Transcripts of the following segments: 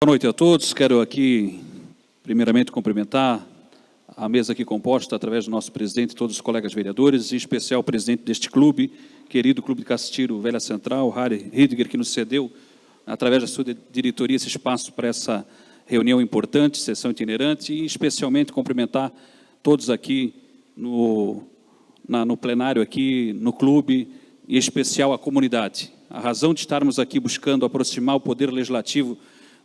Boa noite a todos. Quero aqui, primeiramente, cumprimentar a mesa aqui composta através do nosso presidente e todos os colegas vereadores, em especial o presidente deste clube, querido Clube de Castilho Velha Central, Harry Ridger, que nos cedeu, através da sua diretoria, esse espaço para essa reunião importante, sessão itinerante, e especialmente cumprimentar todos aqui no plenário, aqui no clube, em especial a comunidade. A razão de estarmos aqui buscando aproximar o poder legislativo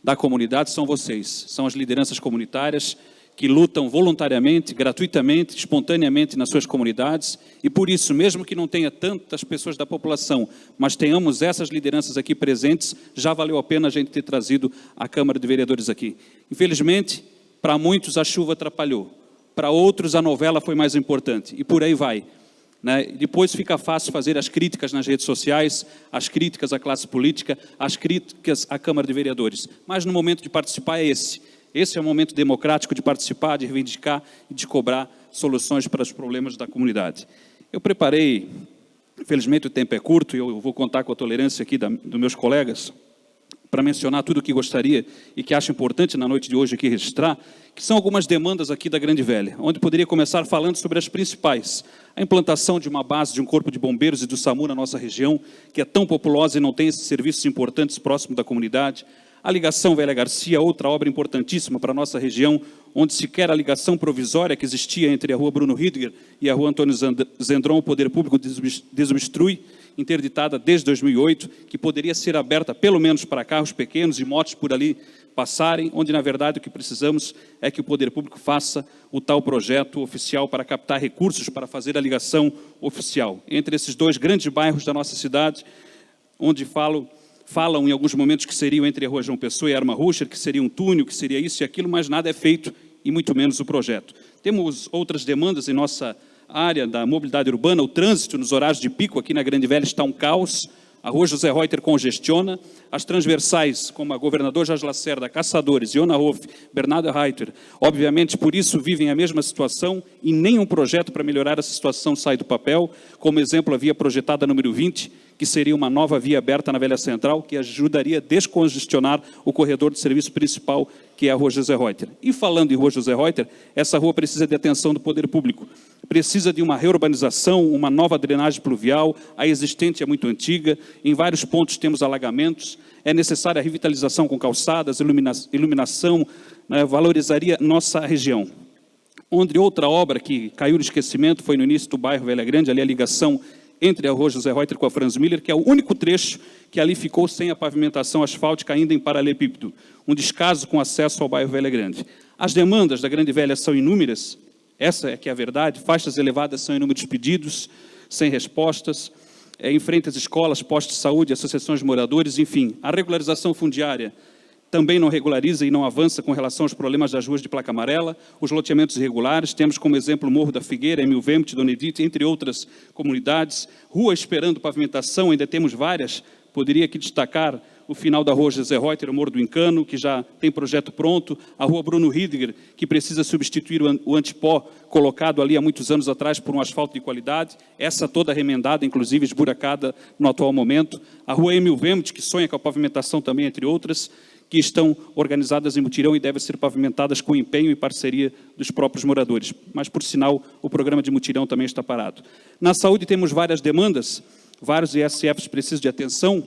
da comunidade são vocês, são as lideranças comunitárias que lutam voluntariamente, gratuitamente, espontaneamente nas suas comunidades, e por isso, mesmo que não tenha tantas pessoas da população, mas tenhamos essas lideranças aqui presentes, já valeu a pena a gente ter trazido a Câmara de Vereadores aqui. Infelizmente, para muitos a chuva atrapalhou, para outros a novela foi mais importante, e por aí vai. Depois fica fácil fazer as críticas nas redes sociais, as críticas à classe política, as críticas à Câmara de Vereadores. Mas no momento de participar é esse. Esse é o momento democrático de participar, de reivindicar e de cobrar soluções para os problemas da comunidade. Eu preparei, infelizmente o tempo é curto, e eu vou contar com a tolerância aqui dos meus colegas, para mencionar tudo o que gostaria e que acho importante na noite de hoje aqui registrar, que são algumas demandas aqui da Grande Velha, onde poderia começar falando sobre as principais. A implantação de uma base de um corpo de bombeiros e do SAMU na nossa região, que é tão populosa e não tem esses serviços importantes próximo da comunidade. A ligação Velha Garcia, outra obra importantíssima para a nossa região, onde sequer a ligação provisória que existia entre a rua Bruno Ridger e a rua Antônio Zendron, o poder público desobstrui, interditada desde 2008, que poderia ser aberta pelo menos para carros pequenos e motos por ali passarem, onde na verdade o que precisamos é que o poder público faça o tal projeto oficial para captar recursos para fazer a ligação oficial. Entre esses dois grandes bairros da nossa cidade, onde falam em alguns momentos que seriam entre a rua João Pessoa e a Arma Ruscher, que seria um túnel, que seria isso e aquilo, mas nada é feito e muito menos o projeto. Temos outras demandas em nossa área da mobilidade urbana, o trânsito nos horários de pico aqui na Grande Velha está um caos, a rua José Reuter congestiona, as transversais, como a Governador Jorge Lacerda, Caçadores, Iona Hoff, Bernardo Reuter, obviamente por isso vivem a mesma situação e nenhum projeto para melhorar essa situação sai do papel, como exemplo a via projetada número 20, que seria uma nova via aberta na Velha Central, que ajudaria a descongestionar o corredor de serviço principal, que é a rua José Reuter. E falando em rua José Reuter, essa rua precisa de atenção do poder público, precisa de uma reurbanização, uma nova drenagem pluvial, a existente é muito antiga, em vários pontos temos alagamentos, é necessária a revitalização com calçadas, iluminação, valorizaria nossa região. Onde outra obra que caiu no esquecimento foi no início do bairro Velha Grande, ali a ligação entre a rua José Reuter com a Franz Miller, que é o único trecho que ali ficou sem a pavimentação asfáltica ainda em paralelepípedo, um descaso com acesso ao bairro Velha Grande. As demandas da Grande Velha são inúmeras, essa é que é a verdade, faixas elevadas são inúmeros pedidos, sem respostas, em frente às escolas, postos de saúde, associações de moradores, enfim. A regularização fundiária também não regulariza e não avança com relação aos problemas das ruas de placa amarela, os loteamentos irregulares, temos como exemplo o Morro da Figueira, Emil Vemte, Dona Edith, entre outras comunidades, rua esperando pavimentação, ainda temos várias, poderia aqui destacar o final da rua José Reuter, o Morro do Encano, que já tem projeto pronto, a rua Bruno Ridger, que precisa substituir o antipó colocado ali há muitos anos atrás por um asfalto de qualidade, essa toda remendada, inclusive esburacada no atual momento, a rua Emil Vemte, que sonha com a pavimentação também, entre outras, que estão organizadas em mutirão e devem ser pavimentadas com empenho e parceria dos próprios moradores. Mas, por sinal, o programa de mutirão também está parado. Na saúde temos várias demandas, vários ISFs precisam de atenção,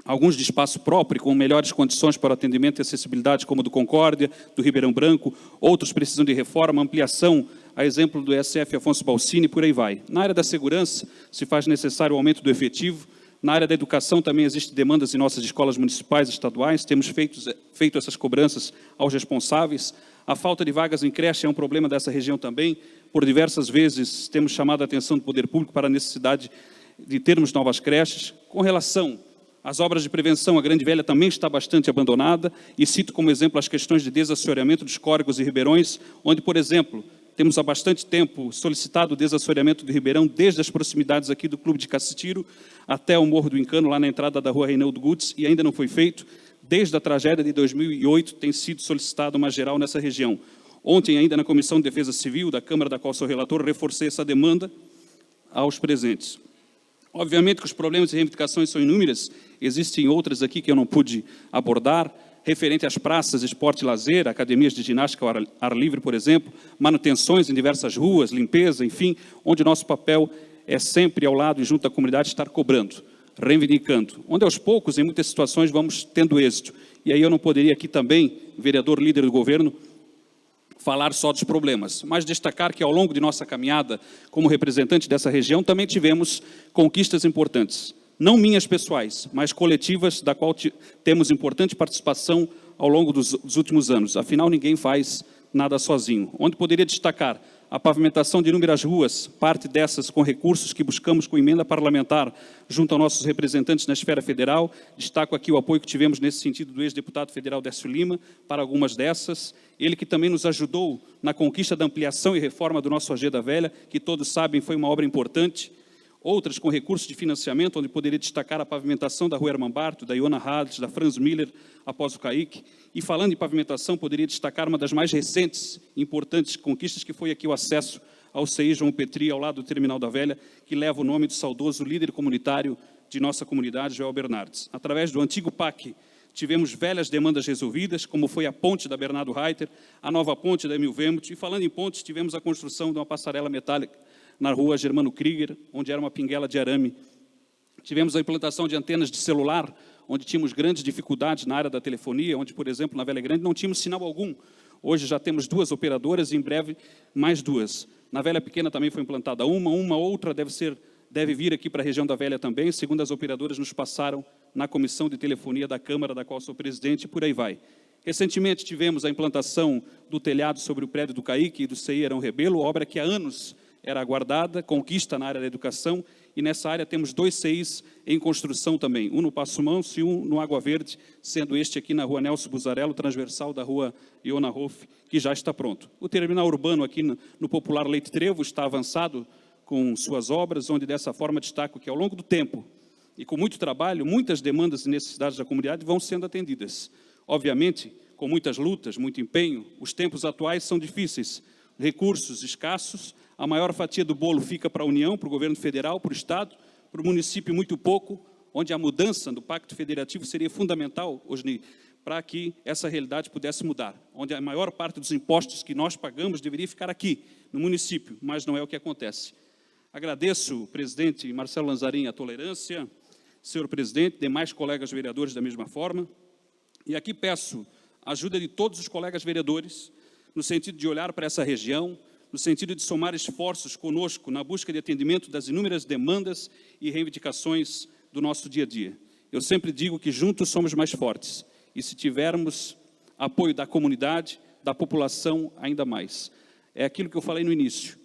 alguns de espaço próprio, com melhores condições para atendimento e acessibilidade, como o do Concórdia, do Ribeirão Branco, outros precisam de reforma, ampliação, a exemplo do ISF Afonso Balsini, por aí vai. Na área da segurança, se faz necessário o aumento do efetivo. Na área da educação também existem demandas em nossas escolas municipais e estaduais, temos feito essas cobranças aos responsáveis. A falta de vagas em creche é um problema dessa região também, por diversas vezes temos chamado a atenção do poder público para a necessidade de termos novas creches. Com relação às obras de prevenção, a Grande Velha também está bastante abandonada, e cito como exemplo as questões de desassoreamento dos córregos e ribeirões, onde, por exemplo, temos há bastante tempo solicitado o desassoreamento do Ribeirão, desde as proximidades aqui do Clube de Castilho até o Morro do Encano, lá na entrada da rua Reinaldo Gutz, e ainda não foi feito. Desde a tragédia de 2008 tem sido solicitada uma geral nessa região. Ontem, ainda na Comissão de Defesa Civil da Câmara, da qual sou relator, reforcei essa demanda aos presentes. Obviamente que os problemas e reivindicações são inúmeras, existem outras aqui que eu não pude abordar, referente às praças, esporte e lazer, academias de ginástica ao ar livre, por exemplo, manutenções em diversas ruas, limpeza, enfim, onde nosso papel é sempre ao lado e junto à comunidade estar cobrando, reivindicando, onde aos poucos, em muitas situações, vamos tendo êxito. E aí eu não poderia aqui também, vereador líder do governo, falar só dos problemas, mas destacar que ao longo de nossa caminhada como representante dessa região também tivemos conquistas importantes, não minhas pessoais, mas coletivas, da qual temos importante participação ao longo dos últimos anos. Afinal, ninguém faz nada sozinho. Onde poderia destacar a pavimentação de inúmeras ruas, parte dessas com recursos que buscamos com emenda parlamentar junto aos nossos representantes na esfera federal. Destaco aqui o apoio que tivemos nesse sentido do ex-deputado federal Décio Lima para algumas dessas. Ele que também nos ajudou na conquista da ampliação e reforma do nosso AG da Velha, que todos sabem foi uma obra importante. Outras com recursos de financiamento, onde poderia destacar a pavimentação da Rua Herman Barto, da Iona Hades, da Franz Miller, após o CAIC. E falando em pavimentação, poderia destacar uma das mais recentes e importantes conquistas, que foi aqui o acesso ao CI João Petri, ao lado do Terminal da Velha, que leva o nome do saudoso líder comunitário de nossa comunidade, Joel Bernardes. Através do antigo PAC, tivemos velhas demandas resolvidas, como foi a ponte da Bernardo Reiter, a nova ponte da Emil Wemuth, e falando em pontes, tivemos a construção de uma passarela metálica na rua Germano Krieger, onde era uma pinguela de arame. Tivemos a implantação de antenas de celular, onde tínhamos grandes dificuldades na área da telefonia, onde, por exemplo, na Velha Grande não tínhamos sinal algum. Hoje já temos 2 operadoras e em breve mais 2. Na Velha Pequena também foi implantada uma outra deve vir aqui para a região da Velha também, segundo as operadoras nos passaram na Comissão de Telefonia da Câmara, da qual sou presidente, e por aí vai. Recentemente tivemos a implantação do telhado sobre o prédio do CAIC e do CI Arão Rebelo, obra que há anos era aguardada, conquista na área da educação, e nessa área temos 2 CIs em construção também, um no Passo Manso e um no Água Verde, sendo este aqui na rua Nelson Buzarello, transversal da rua Iona Hoff, que já está pronto. O terminal urbano aqui no popular Leite Trevo está avançado com suas obras, onde dessa forma destaco que ao longo do tempo, e com muito trabalho, muitas demandas e necessidades da comunidade vão sendo atendidas. Obviamente, com muitas lutas, muito empenho, os tempos atuais são difíceis, recursos escassos, a maior fatia do bolo fica para a União, para o governo federal, para o Estado, para o município muito pouco, onde a mudança do Pacto Federativo seria fundamental, Osni, para que essa realidade pudesse mudar, onde a maior parte dos impostos que nós pagamos deveria ficar aqui, no município, mas não é o que acontece. Agradeço, presidente Marcelo Lanzarin, a tolerância, senhor presidente, demais colegas vereadores da mesma forma, e aqui peço a ajuda de todos os colegas vereadores, no sentido de olhar para essa região, no sentido de somar esforços conosco na busca de atendimento das inúmeras demandas e reivindicações do nosso dia a dia. Eu sempre digo que juntos somos mais fortes, e se tivermos apoio da comunidade, da população, ainda mais. É aquilo que eu falei no início.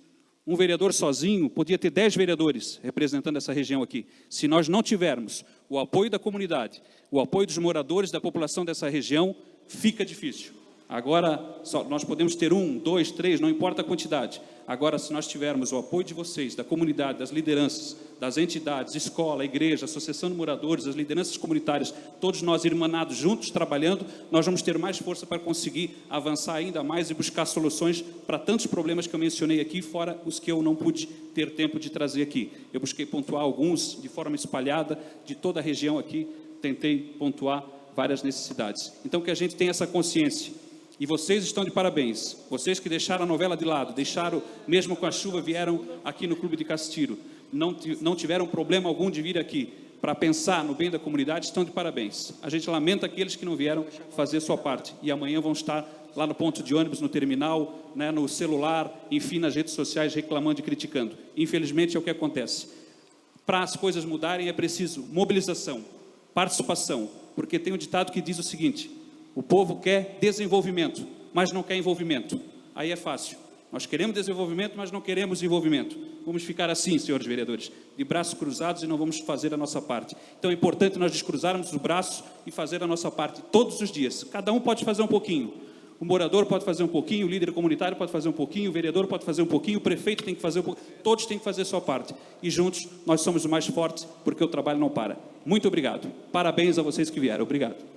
Um vereador sozinho podia ter 10 vereadores representando essa região aqui. Se nós não tivermos o apoio da comunidade, o apoio dos moradores, da população dessa região, fica difícil. Agora, nós podemos ter 1, 2, 3, não importa a quantidade. Agora, se nós tivermos o apoio de vocês, da comunidade, das lideranças, das entidades, escola, igreja, associação de moradores, as lideranças comunitárias, todos nós irmanados juntos, trabalhando, nós vamos ter mais força para conseguir avançar ainda mais e buscar soluções para tantos problemas que eu mencionei aqui, fora os que eu não pude ter tempo de trazer aqui. Eu busquei pontuar alguns de forma espalhada, de toda a região aqui, tentei pontuar várias necessidades. Então, que a gente tenha essa consciência. E vocês estão de parabéns, vocês que deixaram a novela de lado, deixaram, mesmo com a chuva, vieram aqui no Clube de Castiro, não tiveram problema algum de vir aqui para pensar no bem da comunidade, estão de parabéns. A gente lamenta aqueles que não vieram fazer sua parte, e amanhã vão estar lá no ponto de ônibus, no terminal, né, no celular, enfim, nas redes sociais, reclamando e criticando. Infelizmente é o que acontece. Para as coisas mudarem é preciso mobilização, participação, porque tem um ditado que diz o seguinte: o povo quer desenvolvimento, mas não quer envolvimento. Aí é fácil. Nós queremos desenvolvimento, mas não queremos envolvimento. Vamos ficar assim, senhores vereadores, de braços cruzados e não vamos fazer a nossa parte. Então é importante nós descruzarmos os braços e fazer a nossa parte todos os dias. Cada um pode fazer um pouquinho. O morador pode fazer um pouquinho, o líder comunitário pode fazer um pouquinho, o vereador pode fazer um pouquinho, o prefeito tem que fazer um pouquinho. Todos têm que fazer a sua parte. E juntos nós somos os mais fortes, porque o trabalho não para. Muito obrigado. Parabéns a vocês que vieram. Obrigado.